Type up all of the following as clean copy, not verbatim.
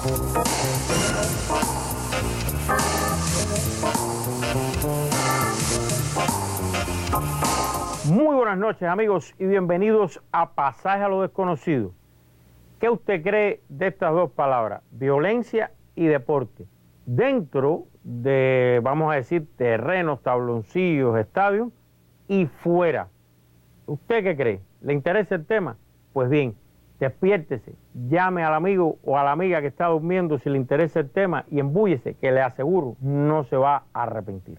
Muy buenas noches, amigos, y bienvenidos a Pasaje a lo Desconocido. ¿Qué usted cree de estas dos palabras, violencia y deporte? Dentro de, vamos a decir, terrenos, tabloncillos, estadios y fuera. ¿Usted qué cree? ¿Le interesa el tema? Pues bien, despiértese, llame al amigo o a la amiga que está durmiendo si le interesa el tema y embúyese, que le aseguro no se va a arrepentir.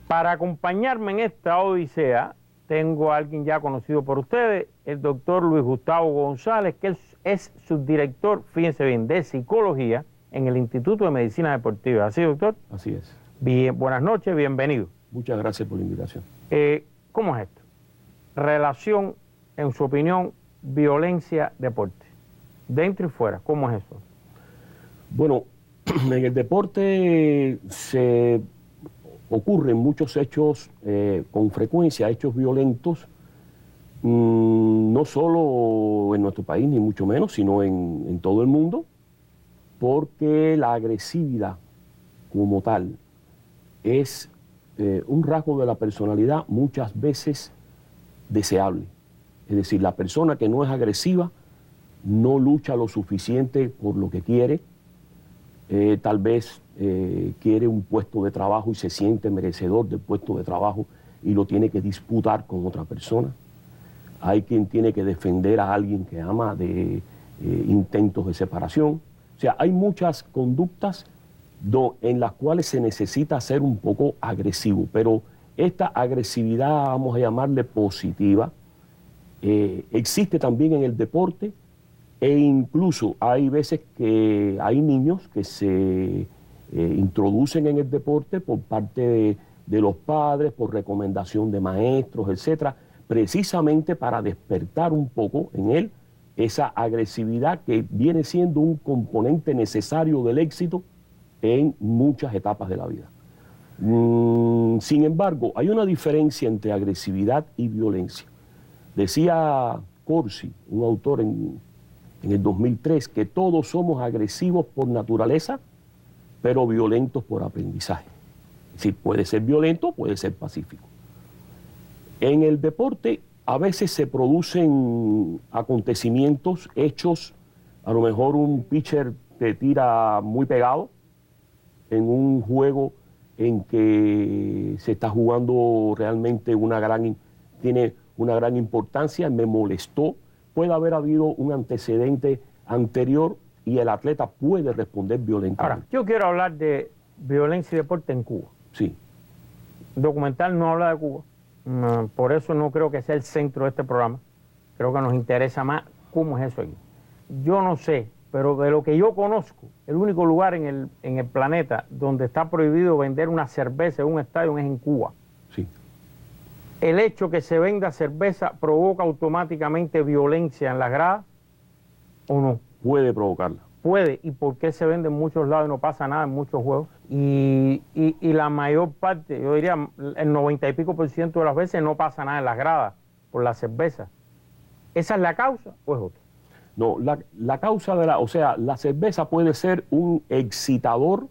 Para acompañarme en esta odisea, tengo a alguien ya conocido por ustedes, el doctor Luis Gustavo González, que es subdirector, fíjense bien, de psicología en el Instituto de Medicina Deportiva. ¿Así, doctor? Así es. Bien, buenas noches, bienvenido. Muchas gracias por la invitación. ¿Cómo es esto? Relación, en su opinión, violencia-deporte. Dentro y fuera, ¿cómo es eso? Bueno, en el deporte se ocurren muchos hechos, con frecuencia, hechos violentos, no solo en nuestro país, ni mucho menos, sino en todo el mundo, porque la agresividad como tal es un rasgo de la personalidad muchas veces deseable. Es decir, la persona que no es agresiva no lucha lo suficiente por lo que quiere, tal vez quiere un puesto de trabajo y se siente merecedor del puesto de trabajo y lo tiene que disputar con otra persona. Hay quien tiene que defender a alguien que ama de intentos de separación. O sea, hay muchas conductas en las cuales se necesita ser un poco agresivo, pero esta agresividad, vamos a llamarle positiva, existe también en el deporte. E incluso hay veces que hay niños que se introducen en el deporte por parte de los padres, por recomendación de maestros, etcétera, precisamente para despertar un poco en él esa agresividad que viene siendo un componente necesario del éxito en muchas etapas de la vida. Sin embargo, hay una diferencia entre agresividad y violencia. Decía Corsi, un autor en el 2003, que todos somos agresivos por naturaleza, pero violentos por aprendizaje. Es decir, puede ser violento, puede ser pacífico. En el deporte a veces se producen acontecimientos, hechos, a lo mejor un pitcher te tira muy pegado en un juego en que se está jugando realmente tiene una gran importancia, me molestó. Puede haber habido un antecedente anterior y el atleta puede responder violentamente. Ahora, yo quiero hablar de violencia y deporte en Cuba. Sí. El documental no habla de Cuba, por eso no creo que sea el centro de este programa. Creo que nos interesa más cómo es eso aquí. Yo no sé, pero de lo que yo conozco, el único lugar en el planeta donde está prohibido vender una cerveza en un estadio es en Cuba. Sí. ¿El hecho que se venda cerveza provoca automáticamente violencia en las gradas o no? Puede provocarla. Puede. ¿Y por qué se vende en muchos lados y no pasa nada en muchos juegos? Y la mayor parte, yo diría el 90 y pico % de las veces no pasa nada en las gradas por la cerveza. ¿Esa es la causa o es otra? No, la causa la cerveza puede ser un excitador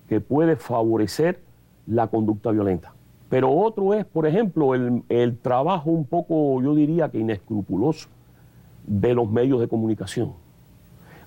que puede favorecer la conducta violenta. Pero otro es, por ejemplo, el trabajo un poco, yo diría que inescrupuloso, de los medios de comunicación.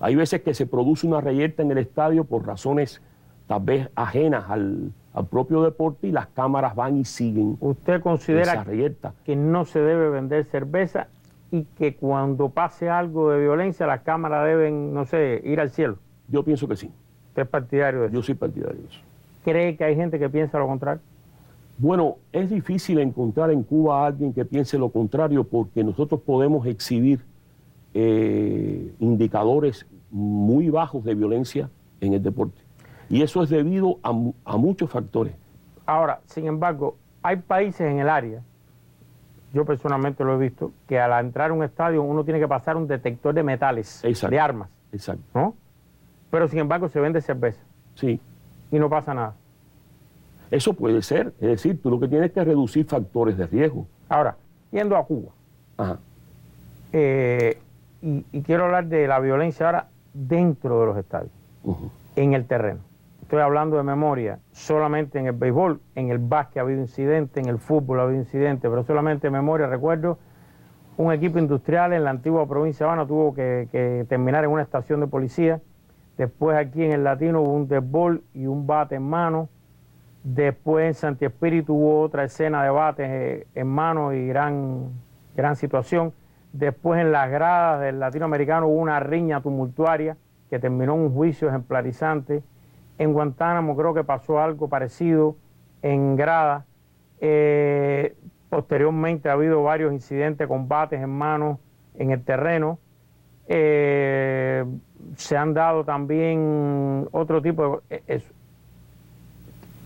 Hay veces que se produce una reyerta en el estadio por razones tal vez ajenas al propio deporte y las cámaras van y siguen. ¿Usted considera esa reyerta que no se debe vender cerveza y que cuando pase algo de violencia las cámaras deben, no sé, ir al cielo? Yo pienso que sí. ¿Usted es partidario de eso? Yo soy partidario de eso. ¿Cree que hay gente que piensa lo contrario? Bueno, es difícil encontrar en Cuba a alguien que piense lo contrario porque nosotros podemos exhibir indicadores muy bajos de violencia en el deporte. Y eso es debido a muchos factores. Ahora, sin embargo, hay países en el área, yo personalmente lo he visto, que al entrar a un estadio uno tiene que pasar un detector de metales, exacto, de armas. Exacto. ¿No? Pero sin embargo se vende cerveza. Sí. Y no pasa nada. Eso puede ser. Es decir, tú lo que tienes que reducir factores de riesgo. Ahora, yendo a Cuba, Ajá. Y quiero hablar de la violencia ahora dentro de los estadios, en el terreno. Estoy hablando de memoria, solamente en el béisbol, en el básquet ha habido incidentes, en el fútbol ha habido incidentes, pero solamente en memoria recuerdo un equipo industrial en la antigua provincia de Habana tuvo que terminar en una estación de policía. Después aquí en el Latino hubo un deadball y un bate en mano. Después en Santi Espíritu hubo otra escena de bates en mano y gran situación. Después en las gradas del Latinoamericano hubo una riña tumultuaria que terminó en un juicio ejemplarizante. En Guantánamo creo que pasó algo parecido en gradas. Posteriormente ha habido varios incidentes con bates en mano en el terreno. Se han dado también otro tipo de... Eso.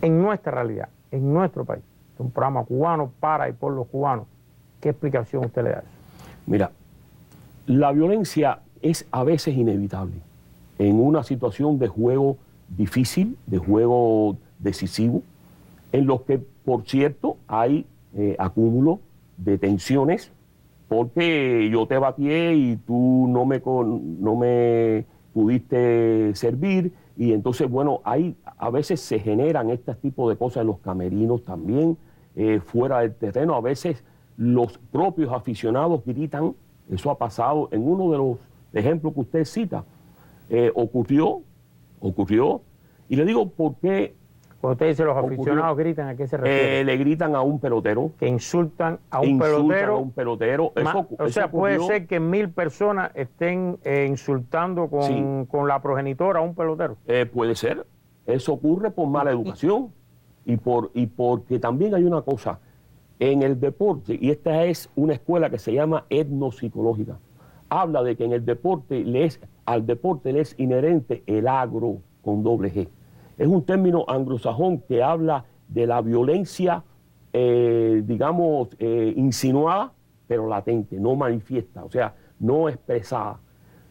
En nuestra realidad, en nuestro país, un programa cubano para y por los cubanos, ¿qué explicación usted le da a eso? Mira, la violencia es a veces inevitable en una situación de juego difícil, de juego decisivo, en los que, por cierto, hay acúmulo de tensiones, porque yo te batié y tú no me pudiste servir, y entonces, bueno, a veces se generan este tipo de cosas en los camerinos también, fuera del terreno. A veces los propios aficionados gritan, eso ha pasado en uno de los ejemplos que usted cita, ocurrió, y le digo por qué. Cuando usted dice los aficionados gritan, ¿a qué se refiere? Le gritan a un pelotero. Que insultan a un pelotero. A un pelotero. O sea, puede ser que 1000 personas estén insultando con la progenitora a un pelotero. Puede ser. Eso ocurre por mala educación y porque también hay una cosa. En el deporte, y esta es una escuela que se llama etnopsicológica, habla de que en el deporte al deporte le es inherente el agro con doble G. Es un término anglosajón que habla de la violencia, digamos, insinuada, pero latente, no manifiesta, o sea, no expresada.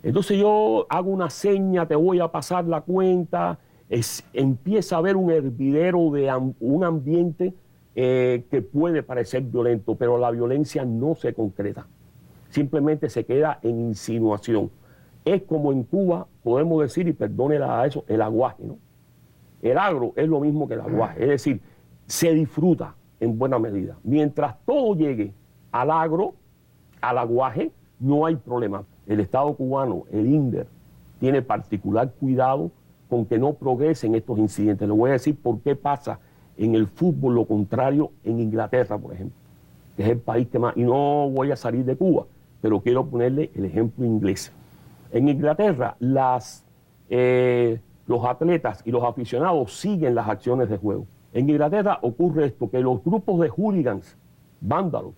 Entonces yo hago una seña, te voy a pasar la cuenta, empieza a haber un hervidero de un ambiente que puede parecer violento, pero la violencia no se concreta, simplemente se queda en insinuación. Es como en Cuba, podemos decir, y perdónela a eso, el aguaje, ¿no? El agro es lo mismo que el aguaje, es decir, se disfruta en buena medida. Mientras todo llegue al agro, al aguaje, no hay problema. El Estado cubano, el INDER, tiene particular cuidado con que no progresen estos incidentes. Le voy a decir por qué pasa en el fútbol lo contrario en Inglaterra, por ejemplo, que es el país que más... Y no voy a salir de Cuba, pero quiero ponerle el ejemplo inglés. En Inglaterra, los atletas y los aficionados siguen las acciones de juego. En Inglaterra ocurre esto, que los grupos de hooligans, vándalos,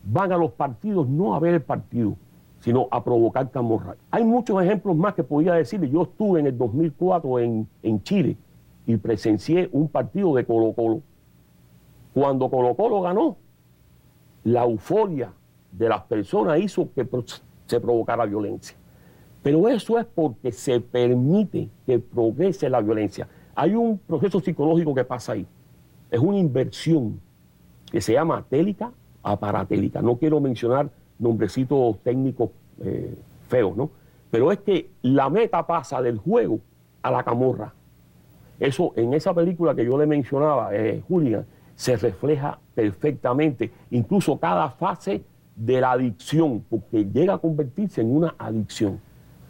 van a los partidos no a ver el partido, sino a provocar camorra. Hay muchos ejemplos más que podría decirle. Yo estuve en el 2004 en Chile y presencié un partido de Colo-Colo. Cuando Colo-Colo ganó, la euforia de las personas hizo que se provocara violencia. Pero eso es porque se permite que progrese la violencia. Hay un proceso psicológico que pasa ahí. Es una inversión que se llama télica a paratélica. No quiero mencionar nombrecitos técnicos feos, ¿no? Pero es que la meta pasa del juego a la camorra. Eso en esa película que yo le mencionaba, Hooligan, se refleja perfectamente. Incluso cada fase de la adicción, porque llega a convertirse en una adicción.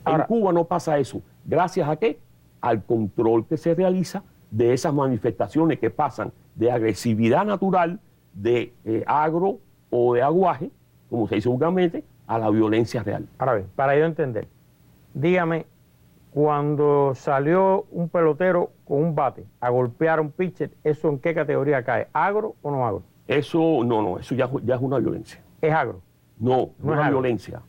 Ahora, en Cuba no pasa eso. ¿Gracias a qué? Al control que se realiza de esas manifestaciones que pasan de agresividad natural, de agro o de aguaje, como se dice vulgarmente, a la violencia real. Ahora bien, para yo entender, dígame, cuando salió un pelotero con un bate a golpear a un pitcher, ¿eso en qué categoría cae? ¿Agro o no agro? Eso no, eso ya es una violencia. ¿Es agro? No es una violencia.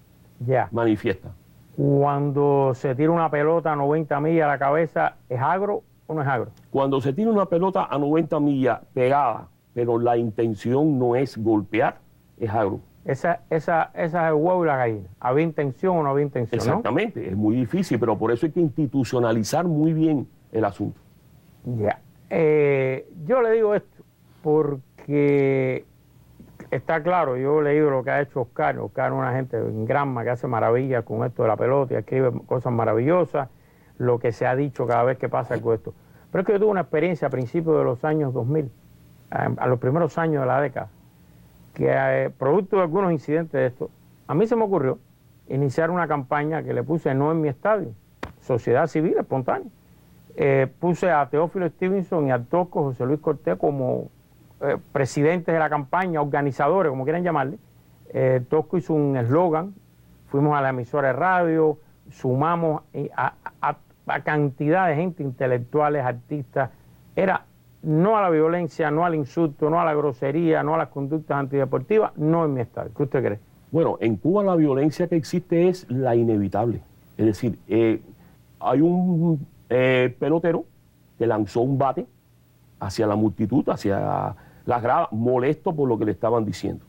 Ya. Manifiesta. Cuando se tira una pelota a 90 millas a la cabeza, ¿es agro o no es agro? Cuando se tira una pelota a 90 millas pegada, pero la intención no es golpear, es agro. Esa es el huevo y la gallina. ¿Había intención o no había intención? Exactamente, ¿no? Es muy difícil, pero por eso hay que institucionalizar muy bien el asunto. Ya. Yo le digo esto porque Está claro, yo he leído lo que ha hecho Oscar. Oscar es una gente en Granma que hace maravillas con esto de la pelota y escribe cosas maravillosas, lo que se ha dicho cada vez que pasa con esto. Pero es que yo tuve una experiencia a principios de los años 2000, a los primeros años de la década, que producto de algunos incidentes de esto, a mí se me ocurrió iniciar una campaña que le puse No en mi estadio, sociedad civil espontánea. Puse a Teófilo Stevenson y al Tosco José Luis Cortés como presidentes de la campaña, organizadores, como quieran llamarle. Tosco hizo un eslogan, fuimos a la emisora de radio, sumamos a cantidad de gente, intelectuales, artistas. Era no a la violencia, no al insulto, no a la grosería, no a las conductas antideportivas, no en mi estadio. ¿Qué usted cree? Bueno, en Cuba la violencia que existe es la inevitable. Es decir, hay un pelotero que lanzó un bate hacia la multitud, hacia las gradas, molesto por lo que le estaban diciendo.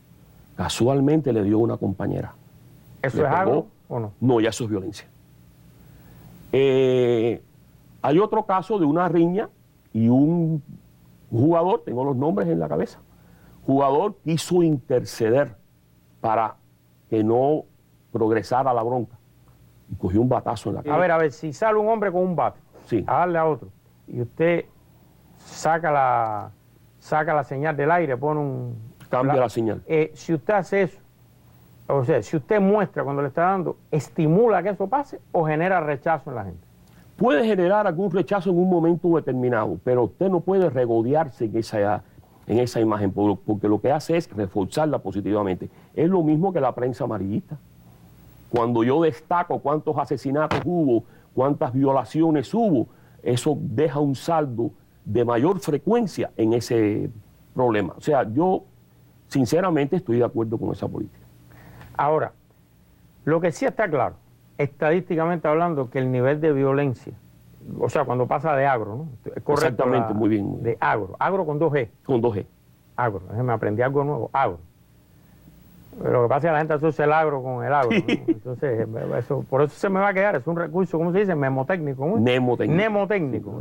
Casualmente le dio una compañera. ¿Eso es algo o no? No, ya eso es violencia. Hay otro caso de una riña y un jugador, tengo los nombres en la cabeza, jugador quiso interceder para que no progresara la bronca y cogió un batazo en la cabeza. A ver, si sale un hombre con un bate sí, a darle a otro y usted saca la señal del aire, cambia la señal. Si usted hace eso, o sea, si usted muestra cuando le está dando, ¿estimula que eso pase o genera rechazo en la gente? Puede generar algún rechazo en un momento determinado, pero usted no puede regodearse en esa imagen, porque lo que hace es reforzarla positivamente. Es lo mismo que la prensa amarillista. Cuando yo destaco cuántos asesinatos hubo, cuántas violaciones hubo, eso deja un saldo de mayor frecuencia en ese problema. O sea, yo sinceramente estoy de acuerdo con esa política. Ahora, lo que sí está claro, estadísticamente hablando, que el nivel de violencia, o sea, cuando pasa de agro, ¿no? Es correcto. Exactamente, muy bien. De agro con 2G. Con 2G. Agro, me aprendí algo nuevo, agro. Pero lo que pasa es que la gente asocia el agro con el agro, ¿no? Entonces, por eso se me va a quedar, es un recurso, ¿cómo se dice? Memotécnico, ¿no? Mnemotécnico.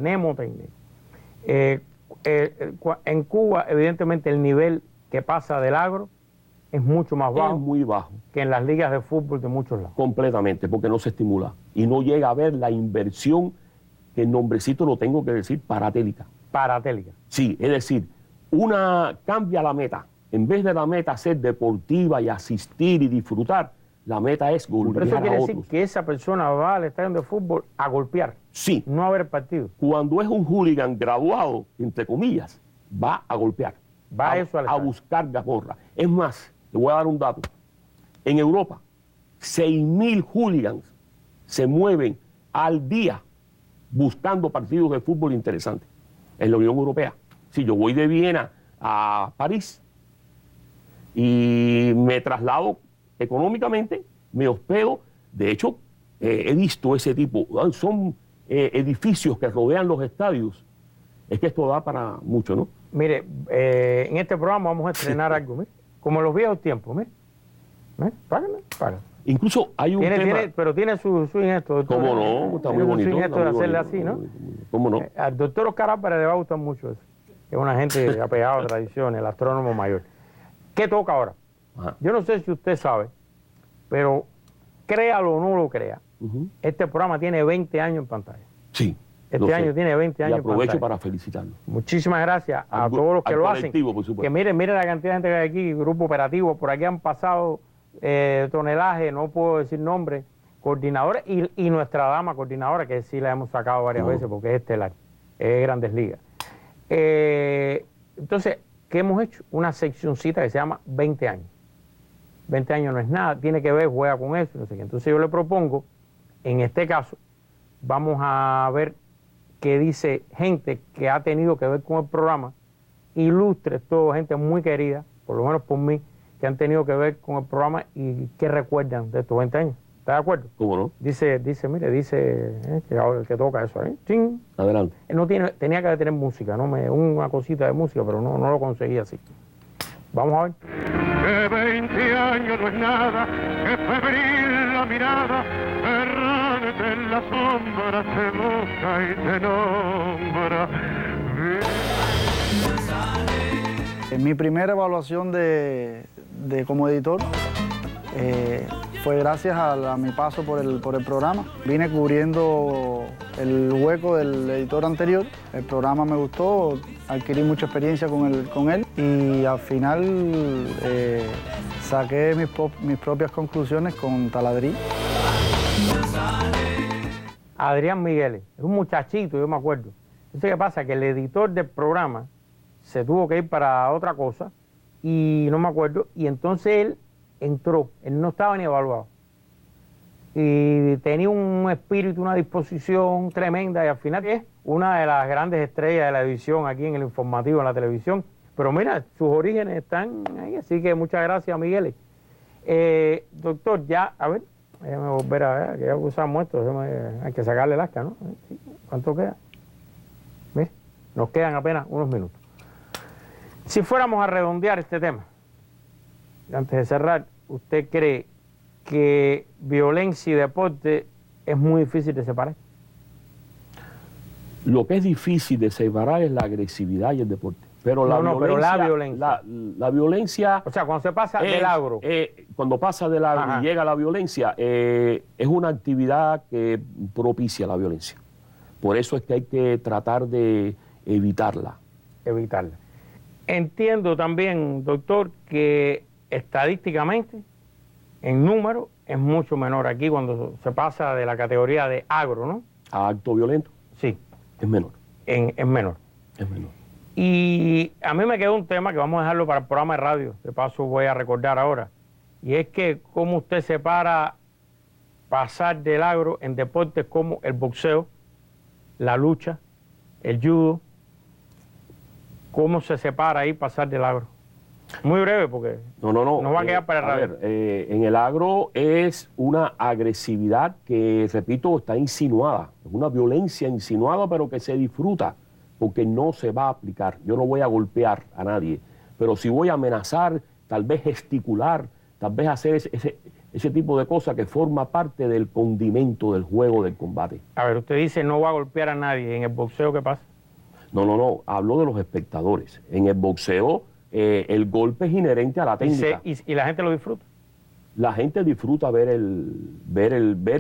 En Cuba, evidentemente, el nivel que pasa del agro es mucho más bajo. Es muy bajo. Que en las ligas de fútbol de muchos lados. Completamente, porque no se estimula. Y no llega a haber la inversión, que el nombrecito lo tengo que decir, paratélica. Paratélica. Sí, es decir, cambia la meta. En vez de la meta ser deportiva y asistir y disfrutar, la meta es golpear a otros. Pero eso quiere decir que esa persona va al estadio de fútbol a golpear. Sí. No a ver partido. Cuando es un hooligan graduado, entre comillas, va a golpear. Va a buscar gazmorra. Es más, le voy a dar un dato. En Europa, 6.000 hooligans se mueven al día buscando partidos de fútbol interesantes. En la Unión Europea. Si yo voy de Viena a París y me traslado económicamente, me hospedo. De hecho, he visto ese tipo. Son edificios que rodean los estadios. Es que esto da para mucho, ¿no? Mire, en este programa vamos a estrenar algo, mire, como en los viejos tiempos, mire. Págame. Incluso hay un tema... pero tiene su swing esto, doctor. ¿Cómo no? Está muy bonito. Swing esto de hacerle así, ¿no? ¿Cómo no? Al doctor Oscar Álvarez le va a gustar mucho eso. Es una gente apegada a tradiciones, el astrónomo mayor. ¿Qué toca ahora? Ajá. Yo no sé si usted sabe, pero créalo o no lo crea, este programa tiene 20 años en pantalla. Sí. Este año tiene 20 años en pantalla. Y aprovecho para felicitarlo. Muchísimas gracias a todos los que lo hacen. Por supuesto. Que miren la cantidad de gente que hay aquí, grupo operativo, por aquí han pasado tonelaje, no puedo decir nombre, coordinadores y nuestra dama coordinadora, que sí la hemos sacado varias veces porque es estelar, es Grandes Ligas. Entonces, ¿qué hemos hecho? Una seccioncita que se llama 20 años. 20 años no es nada, tiene que ver, juega con eso, no sé qué. Entonces yo le propongo, en este caso, vamos a ver qué dice gente que ha tenido que ver con el programa, ilustres, todo, gente muy querida, por lo menos por mí, que han tenido que ver con el programa y que recuerdan de estos 20 años. ¿Está de acuerdo? ¿Cómo no? Dice que ahora el que toca eso ahí. ¡Ching! Adelante. Tenía que tener música, ¿no? Una cosita de música, pero no lo conseguí así. Vamos a ver. Que 20 años no es nada, que febril la mirada, errante en la sombra se busca y se nombra. En mi primera evaluación como editor fue gracias a mi paso por el programa. Vine cubriendo el hueco del editor anterior. El programa me gustó, adquirí mucha experiencia con él y al final saqué mis propias conclusiones con Taladrí. Adrián Migueles, es un muchachito, yo me acuerdo. Entonces, ¿qué pasa? Que el editor del programa se tuvo que ir para otra cosa y no me acuerdo, y entonces él entró, él no estaba ni evaluado. Y tenía un espíritu, una disposición tremenda, y al final es una de las grandes estrellas de la edición aquí en el informativo, en la televisión. Pero mira, sus orígenes están ahí, así que muchas gracias, Miguel. Doctor, ya, a ver, déjame volver a ver, que ya se han muerto, hay que sacarle el asca, ¿no? ¿Cuánto queda? Mire, nos quedan apenas unos minutos. Si fuéramos a redondear este tema, antes de cerrar, ¿usted cree que violencia y deporte es muy difícil de separar? Lo que es difícil de separar es la agresividad y el deporte. Pero la violencia. La violencia. O sea, cuando se pasa del agro. Cuando pasa del agro y llega la violencia, es una actividad que propicia la violencia. Por eso es que hay que tratar de evitarla. Evitarla. Entiendo también, doctor, que estadísticamente, en número, es mucho menor aquí cuando se pasa de la categoría de agro, ¿no? A acto violento. Sí. Es menor. Es menor. Es menor. Y a mí me quedó un tema que vamos a dejarlo para el programa de radio, de paso voy a recordar ahora, y es que cómo usted separa pasar del agro en deportes como el boxeo, la lucha, el judo, cómo se separa ahí pasar del agro. Muy breve porque no nos va a quedar para el radio. En el agro es una agresividad que, repito, está insinuada, es una violencia insinuada pero que se disfruta porque no se va a aplicar. Yo no voy a golpear a nadie, pero si voy a amenazar, tal vez gesticular, tal vez hacer ese tipo de cosas que forma parte del condimento del juego, del combate. A ver, usted dice no va a golpear a nadie. ¿En el boxeo qué pasa? No. Hablo de los espectadores. En el boxeo el golpe es inherente a la técnica. ¿Y la gente lo disfruta? La gente disfruta ver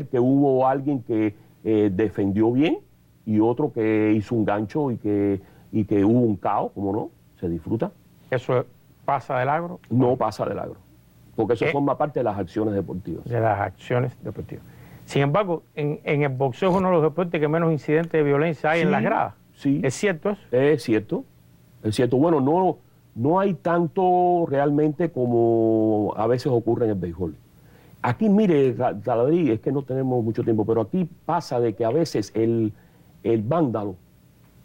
que hubo alguien que defendió bien y otro que hizo un gancho y que hubo un caos, ¿cómo no? Se disfruta. ¿Eso pasa del agro? No pasa del agro, porque eso forma parte de las acciones deportivas. De las acciones deportivas. Sin embargo, en el boxeo es uno de los deportes que menos incidentes de violencia hay en las gradas. Sí. ¿Es cierto eso? Es cierto. Bueno, no hay tanto realmente como a veces ocurre en el béisbol. Aquí, mire, Taladrí, es que no tenemos mucho tiempo, pero aquí pasa de que a veces el vándalo,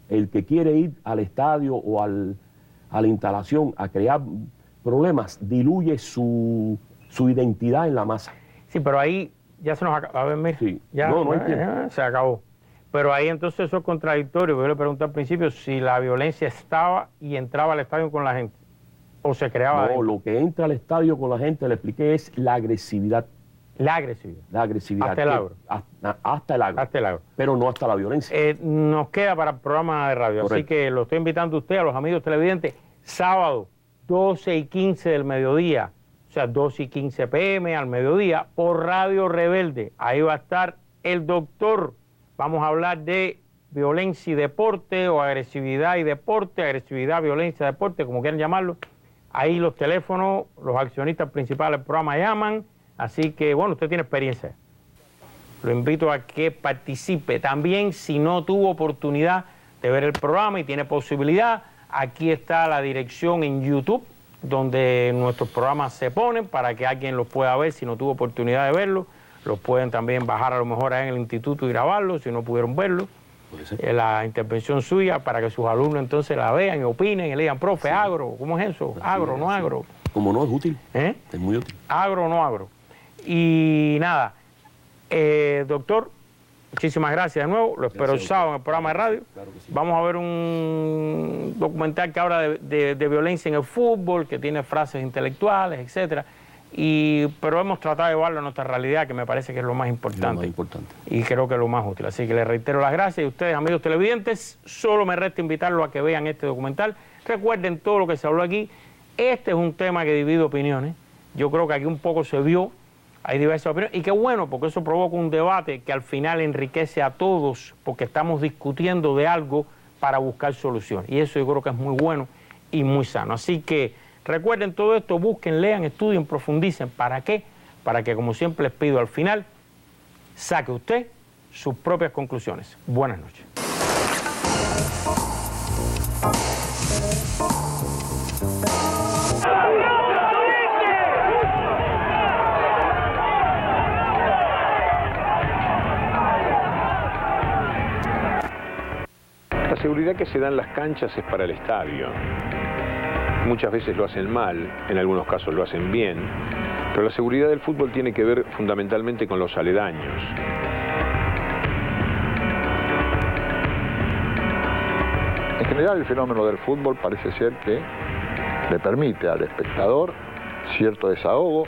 el que quiere ir al estadio o a la instalación a crear problemas, diluye su identidad en la masa. Sí, pero ahí ya se nos acabó. A ver, mire, sí. ya, no hay tiempo. Se acabó. Pero ahí entonces eso es contradictorio. Yo le pregunté al principio si la violencia estaba y entraba al estadio con la gente, o se creaba. No, lo que entra al estadio con la gente, le expliqué, es la agresividad. La agresividad. La agresividad. Hasta el agro. Hasta el agro. Hasta el agro. Pero no hasta la violencia. Nos queda para el programa de radio. Correcto. Así que lo estoy invitando a usted, a los amigos televidentes, sábado, 12:15 del mediodía, o sea, 12:15 p.m. al mediodía, por Radio Rebelde. Ahí va a estar el doctor. Vamos a hablar de violencia y deporte, o agresividad y deporte, agresividad, violencia, deporte, como quieran llamarlo. Ahí los teléfonos, los accionistas principales del programa llaman. Así que, bueno, usted tiene experiencia. Lo invito a que participe. También, si no tuvo oportunidad de ver el programa y tiene posibilidad, aquí está la dirección en YouTube, donde nuestros programas se ponen para que alguien los pueda ver si no tuvo oportunidad de verlo. Los pueden también bajar a lo mejor ahí en el instituto y grabarlo, si no pudieron verlo. La intervención suya para que sus alumnos entonces la vean y opinen y le digan, profe, agro, ¿cómo es eso? Agro, no agro. Como no, es útil. Es muy útil. Agro, no agro. Y nada, doctor, muchísimas gracias de nuevo. Lo espero el sábado en el programa de radio. Claro que sí. Vamos a ver un documental que habla de violencia en el fútbol, que tiene frases intelectuales, etcétera. pero hemos tratado de llevarlo a nuestra realidad, que me parece que es lo más importante. Lo más importante. Y creo que es lo más útil. Así que les reitero las gracias. Y ustedes, amigos televidentes, solo me resta invitarlos a que vean este documental. Recuerden todo lo que se habló aquí. Este es un tema que divide opiniones. Yo creo que aquí un poco se vio. Hay diversas opiniones. Y qué bueno, porque eso provoca un debate que al final enriquece a todos, porque estamos discutiendo de algo para buscar soluciones. Y eso yo creo que es muy bueno y muy sano. Así que recuerden todo esto, busquen, lean, estudien, profundicen. ¿Para qué? Para que, como siempre les pido al final, saque usted sus propias conclusiones. Buenas noches. La seguridad que se da en las canchas es para el estadio. Muchas veces lo hacen mal, en algunos casos lo hacen bien, pero la seguridad del fútbol tiene que ver fundamentalmente con los aledaños. En general, el fenómeno del fútbol parece ser que le permite al espectador cierto desahogo.